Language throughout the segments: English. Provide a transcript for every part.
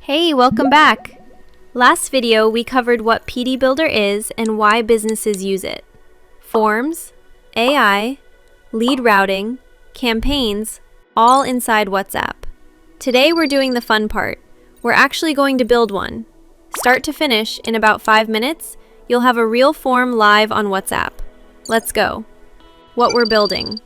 Hey, welcome back! Last video, we covered what Peedi Builder is and why businesses use it. Forms, AI, lead routing, campaigns, all inside WhatsApp. Today, we're doing the fun part. We're actually going to build one. Start to finish, in about 5 minutes, you'll have a real form live on WhatsApp. Let's go. What we're building.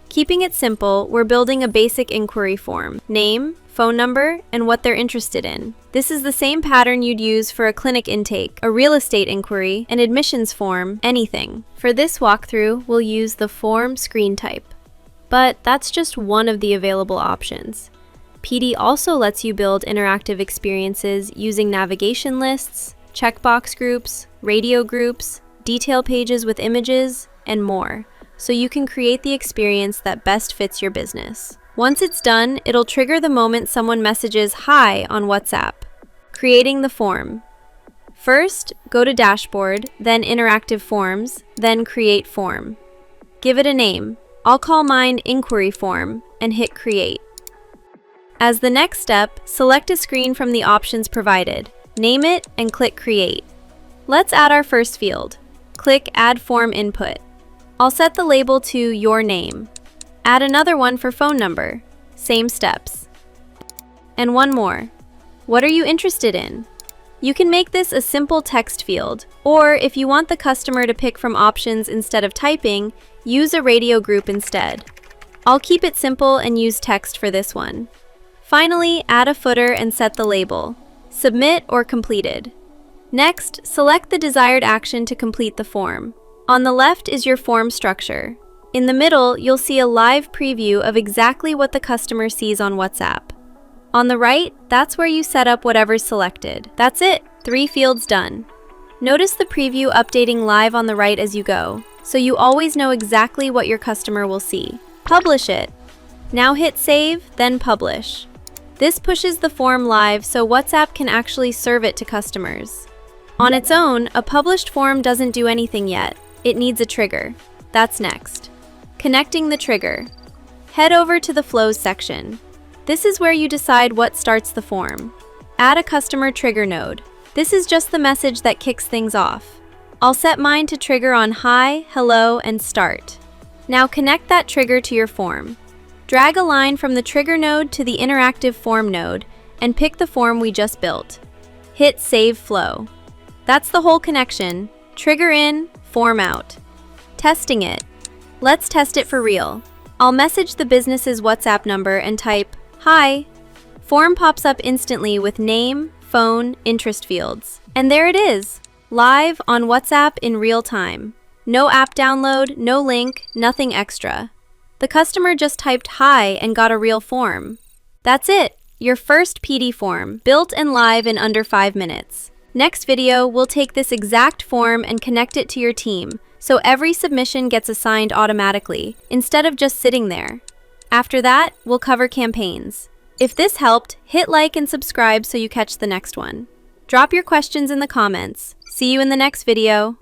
Keeping it simple, we're building a basic inquiry form. Name, phone number, and what they're interested in. This is the same pattern you'd use for a clinic intake, a real estate inquiry, an admissions form, anything. For this walkthrough, we'll use the form screen type. But that's just one of the available options. Peedi also lets you build interactive experiences using navigation lists, checkbox groups, radio groups, detail pages with images, and more, so you can create the experience that best fits your business. Once it's done, it'll trigger the moment someone messages "Hi" on WhatsApp. Creating the form. First, go to Dashboard, then Interactive Forms, then Create Form. Give it a name. I'll call mine Inquiry Form, and hit Create. As the next step, select a screen from the options provided. Name it and click Create. Let's add our first field. Click Add Form Input. I'll set the label to Your Name. Add another one for phone number. Same steps. And one more. What are you interested in? You can make this a simple text field, or if you want the customer to pick from options instead of typing, use a radio group instead. I'll keep it simple and use text for this one. Finally, add a footer and set the label. Submit or completed. Next, select the desired action to complete the form. On the left is your form structure. In the middle, you'll see a live preview of exactly what the customer sees on WhatsApp. On the right, that's where you set up whatever's selected. That's it, 3 fields done. Notice the preview updating live on the right as you go, so you always know exactly what your customer will see. Publish it. Now hit Save, then Publish. This pushes the form live so WhatsApp can actually serve it to customers. On its own, a published form doesn't do anything yet. It needs a trigger. That's next. Connecting the trigger. Head over to the Flows section. This is where you decide what starts the form. Add a customer trigger node. This is just the message that kicks things off. I'll set mine to trigger on Hi, Hello, and Start. Now connect that trigger to your form. Drag a line from the trigger node to the interactive form node and pick the form we just built. Hit Save Flow. That's the whole connection. Trigger in, form out. Testing it. Let's test it for real. I'll message the business's WhatsApp number and type, "Hi." Form pops up instantly with name, phone, interest fields. And there it is, live on WhatsApp in real time. No app download, no link, nothing extra. The customer just typed "Hi" and got a real form. That's it, your first Peedi form, built and live in under 5 minutes. Next video, we'll take this exact form and connect it to your team, so every submission gets assigned automatically, instead of just sitting there. After that, we'll cover campaigns. If this helped, hit like and subscribe so you catch the next one. Drop your questions in the comments. See you in the next video.